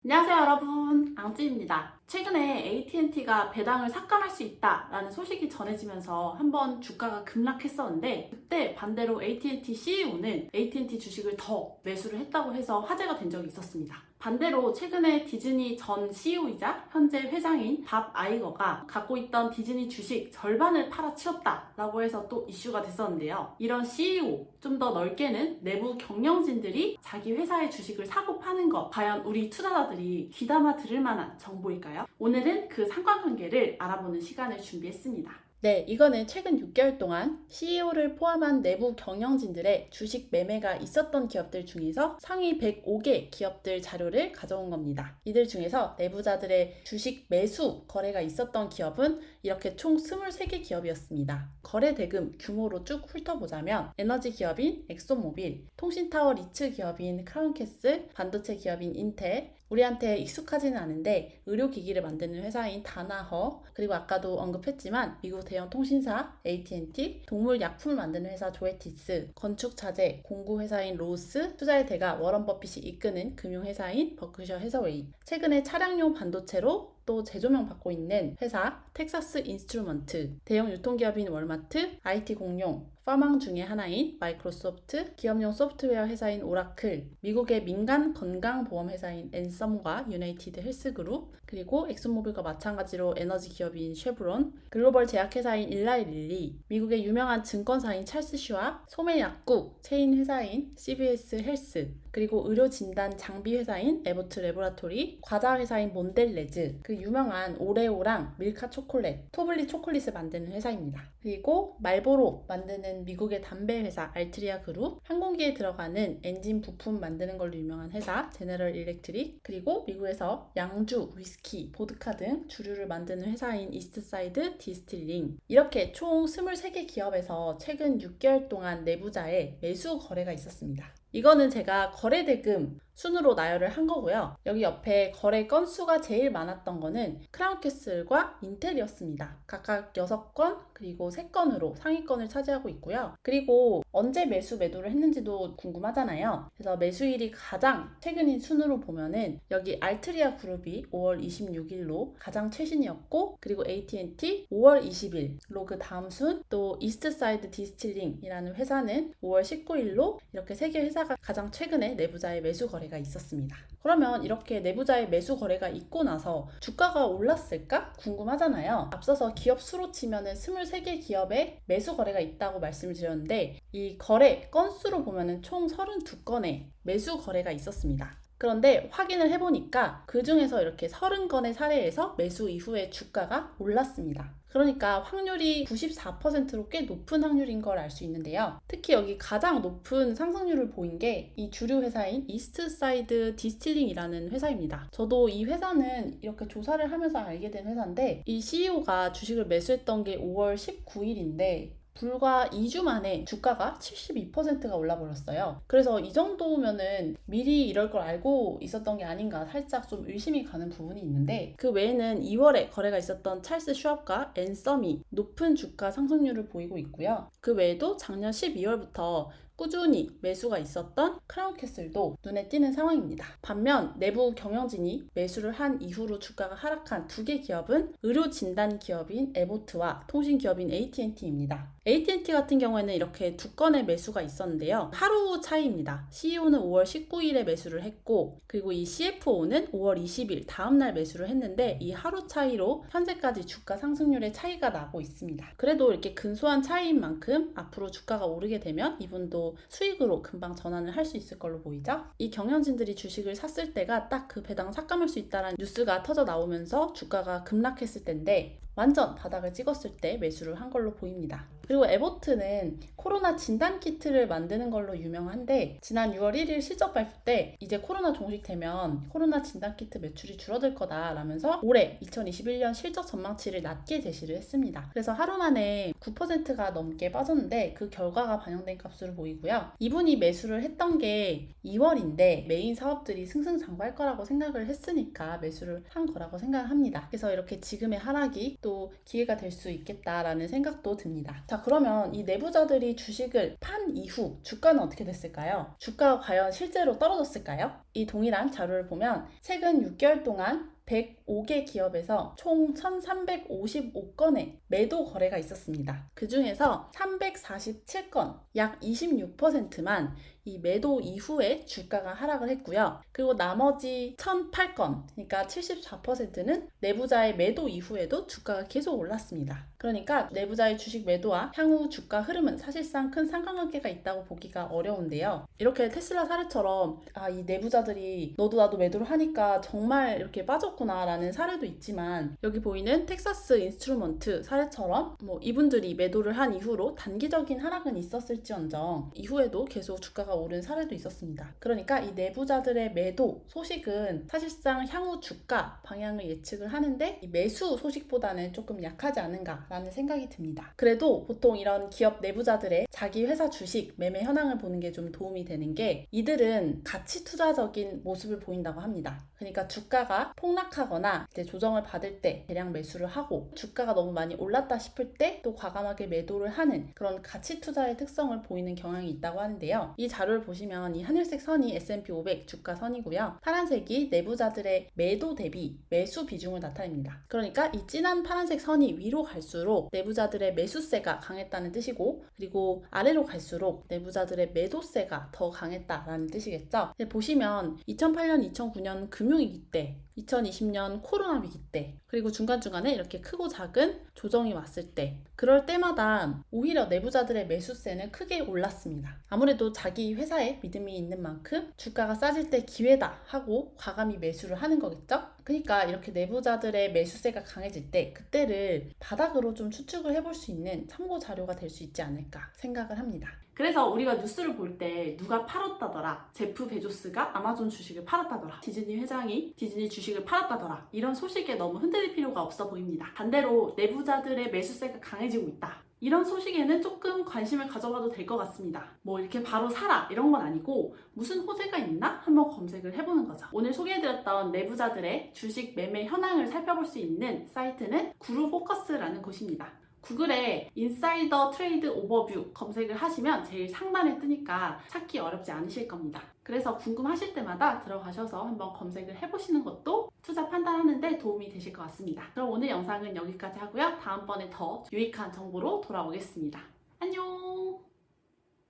안녕하세요 여러분, 앙찌입니다. 최근에 AT&T가 배당을 삭감할 수 있다라는 소식이 전해지면서 한번 주가가 급락했었는데, 그때 반대로 AT&T CEO는 AT&T 주식을 더 매수를 했다고 해서 화제가 된 적이 있었습니다. 반대로 최근에 디즈니 전 CEO이자 현재 회장인 밥 아이거가 갖고 있던 디즈니 주식 절반을 팔아치웠다라고 해서 또 이슈가 됐었는데요. 이런 CEO, 좀 더 넓게는 내부 경영진들이 자기 회사의 주식을 사고 파는 것, 과연 우리 투자자들이 귀담아 들을 만한 정보일까요? 오늘은 그 상관관계를 알아보는 시간을 준비했습니다. 네, 이거는 최근 6개월 동안 CEO를 포함한 내부 경영진들의 주식 매매가 있었던 기업들 중에서 상위 105개 기업들 자료를 가져온 겁니다. 이들 중에서 내부자들의 주식 매수 거래가 있었던 기업은 이렇게 총 23개 기업이었습니다. 거래 대금 규모로 쭉 훑어보자면 에너지 기업인 엑소모빌, 통신타워 리츠 기업인 크라운캐슬, 반도체 기업인 인텔, 우리한테 익숙하지는 않은데 의료기기를 만드는 회사인 다나허, 그리고 아까도 언급했지만 미국 대형 통신사 AT&T, 동물 약품을 만드는 회사 조에티스, 건축자재 공구 회사인 로스, 투자의 대가 워런 버핏이 이끄는 금융회사인 버크셔 해서웨이, 최근에 차량용 반도체로 또 재조명 받고 있는 회사 텍사스 인스트루먼트, 대형 유통기업인 월마트, IT 공룡, 파망 중에 하나인 마이크로소프트, 기업용 소프트웨어 회사인 오라클, 미국의 민간 건강보험 회사인 앤썸과 유나이티드 헬스그룹, 그리고 엑슨모빌과 마찬가지로 에너지 기업인 쉐브론, 글로벌 제약회사인 일라이 릴리, 미국의 유명한 증권사인 찰스 슈와, 소매 약국 체인 회사인 CVS 헬스, 그리고 의료 진단 장비 회사인 에보트 레보라토리, 과자 회사인 몬델레즈, 그 유명한 오레오랑 밀카 초콜릿, 토블리 초콜릿을 만드는 회사입니다. 그리고 말보로 만드는 미국의 담배 회사 알트리아 그룹, 항공기에 들어가는 엔진 부품 만드는 걸로 유명한 회사 제너럴 일렉트릭, 그리고 미국에서 양주, 위스키, 보드카 등 주류를 만드는 회사인 이스트사이드 디스틸링, 이렇게 총 23개 기업에서 최근 6개월 동안 내부자의 매수 거래가 있었습니다. 이거는 제가 거래 대금 순으로 나열을 한 거고요. 여기 옆에 거래 건수가 제일 많았던 거는 크라운캐슬과 인텔이었습니다. 각각 6건 그리고 3건으로 상위권을 차지하고 있고요. 그리고 언제 매도를 했는지도 궁금하잖아요. 그래서 매수일이 가장 최근인 순으로 보면은 여기 알트리아 그룹이 5월 26일로 가장 최신이었고, 그리고 AT&T 5월 20일로 그 다음 순, 또 이스트사이드 디스틸링이라는 회사는 5월 19일로 이렇게 3개 회사가 가장 최근에 내부자의 매수 거래가 있었습니다. 그러면 이렇게 내부자의 매수 거래가 있고 나서 주가가 올랐을까? 궁금하잖아요. 앞서서 기업 수로 치면은 23개 기업의 매수 거래가 있다고 말씀을 드렸는데, 이 거래 건수로 보면은 총 32건의 매수 거래가 있었습니다. 그런데 확인을 해보니까 그 중에서 이렇게 30건의 사례에서 매수 이후에 주가가 올랐습니다. 그러니까 확률이 94%로 꽤 높은 확률인 걸 알 수 있는데요. 특히 여기 가장 높은 상승률을 보인 게 이 주류 회사인 이스트사이드 디스틸링이라는 회사입니다. 저도 이 회사는 이렇게 조사를 하면서 알게 된 회사인데, 이 CEO가 주식을 매수했던 게 5월 19일인데 불과 2주 만에 주가가 72%가 올라버렸어요. 그래서 이 정도면은 미리 이럴 걸 알고 있었던 게 아닌가 살짝 좀 의심이 가는 부분이 있는데, 그 외에는 2월에 거래가 있었던 찰스 슈왑과 앤썸이 높은 주가 상승률을 보이고 있고요. 그 외에도 작년 12월부터 꾸준히 매수가 있었던 크라운캐슬도 눈에 띄는 상황입니다. 반면 내부 경영진이 매수를 한 이후로 주가가 하락한 2개 기업은 의료 진단 기업인 에보트와 통신 기업인 AT&T입니다. AT&T 같은 경우에는 이렇게 2건의 매수가 있었는데요. 하루 차이입니다. CEO는 5월 19일에 매수를 했고, 그리고 이 CFO는 5월 20일 다음날 매수를 했는데, 이 하루 차이로 현재까지 주가 상승률의 차이가 나고 있습니다. 그래도 이렇게 근소한 차이인 만큼 앞으로 주가가 오르게 되면 이분도 수익으로 금방 전환을 할 수 있을 걸로 보이죠? 이 경영진들이 주식을 샀을 때가 딱 그 배당 삭감할 수 있다는 뉴스가 터져 나오면서 주가가 급락했을 때인데, 완전 바닥을 찍었을 때 매수를 한 걸로 보입니다. 그리고 에보트는 코로나 진단키트를 만드는 걸로 유명한데, 지난 6월 1일 실적 발표 때 이제 코로나 종식되면 코로나 진단키트 매출이 줄어들 거다라면서 올해 2021년 실적 전망치를 낮게 제시를 했습니다. 그래서 하루 만에 9%가 넘게 빠졌는데 그 결과가 반영된 값으로 보이고요. 이분이 매수를 했던 게 2월인데 메인 사업들이 승승장구할 거라고 생각을 했으니까 매수를 한 거라고 생각합니다. 그래서 이렇게 지금의 하락이 또 기회가 될 수 있겠다라는 생각도 듭니다. 자, 자, 그러면 이 내부자들이 주식을 판 이후 주가는 어떻게 됐을까요? 주가가 과연 실제로 떨어졌을까요? 이 동일한 자료를 보면 최근 6개월 동안 105개 기업에서 총 1355건의 매도 거래가 있었습니다. 그 중에서 347건, 약 26%만 이 매도 이후에 주가가 하락을 했고요. 그리고 나머지 1008건, 그러니까 74%는 내부자의 매도 이후에도 주가가 계속 올랐습니다. 그러니까 내부자의 주식 매도와 향후 주가 흐름은 사실상 큰 상관관계가 있다고 보기가 어려운데요. 이렇게 테슬라 사례처럼 이 내부자들이 너도 나도 매도를 하니까 정말 이렇게 빠졌구나 라는 사례도 있지만, 여기 보이는 텍사스 인스트루먼트 사례처럼 이분들이 매도를 한 이후로 단기적인 하락은 있었을지언정 이후에도 계속 주가가 오른 사례도 있었습니다. 그러니까 이 내부자들의 매도 소식은 사실상 향후 주가 방향을 예측을 하는데 이 매수 소식보다는 조금 약하지 않은가 라는 생각이 듭니다. 그래도 보통 이런 기업 내부자들의 자기 회사 주식 매매 현황을 보는 게 좀 도움이 되는 게, 이들은 가치 투자적인 모습을 보인다고 합니다. 그러니까 주가가 폭락하거나 이제 조정을 받을 때 대량 매수를 하고, 주가가 너무 많이 올랐다 싶을 때 또 과감하게 매도를 하는 그런 가치 투자의 특성을 보이는 경향이 있다고 하는데요. 이 자료를 보시면 이 하늘색 선이 S&P 500 주가 선이고요. 파란색이 내부자들의 매도 대비 매수 비중을 나타냅니다. 그러니까 이 진한 파란색 선이 위로 갈수록 내부자들의 매수세가 강했다는 뜻이고, 그리고 아래로 갈수록 내부자들의 매도세가 더 강했다라는 뜻이겠죠. 보시면 2008년, 2009년 금융위기 때, 2020년 코로나 위기 때, 그리고 중간중간에 이렇게 크고 작은 조정이 왔을 때, 그럴 때마다 오히려 내부자들의 매수세는 크게 올랐습니다. 아무래도 자기 회사에 믿음이 있는 만큼 주가가 싸질 때 기회다 하고 과감히 매수를 하는 거겠죠? 그러니까 이렇게 내부자들의 매수세가 강해질 때 그때를 바닥으로 좀 추측을 해볼 수 있는 참고 자료가 될 수 있지 않을까 생각을 합니다. 그래서 우리가 뉴스를 볼 때 누가 팔았다더라, 제프 베조스가 아마존 주식을 팔았다더라, 디즈니 회장이 디즈니 주식을 팔았다더라, 이런 소식에 너무 흔들릴 필요가 없어 보입니다. 반대로 내부자들의 매수세가 강해지고 있다, 이런 소식에는 조금 관심을 가져봐도 될 것 같습니다. 이렇게 바로 사라 이런 건 아니고 무슨 호재가 있나 한번 검색을 해보는 거죠. 오늘 소개해드렸던 내부자들의 주식 매매 현황을 살펴볼 수 있는 사이트는 구루포커스라는 곳입니다. 구글에 인사이더 트레이드 오버뷰 검색을 하시면 제일 상단에 뜨니까 찾기 어렵지 않으실 겁니다. 그래서 궁금하실 때마다 들어가셔서 한번 검색을 해보시는 것도 투자 판단하는 데 도움이 되실 것 같습니다. 그럼 오늘 영상은 여기까지 하고요. 다음번에 더 유익한 정보로 돌아오겠습니다. 안녕!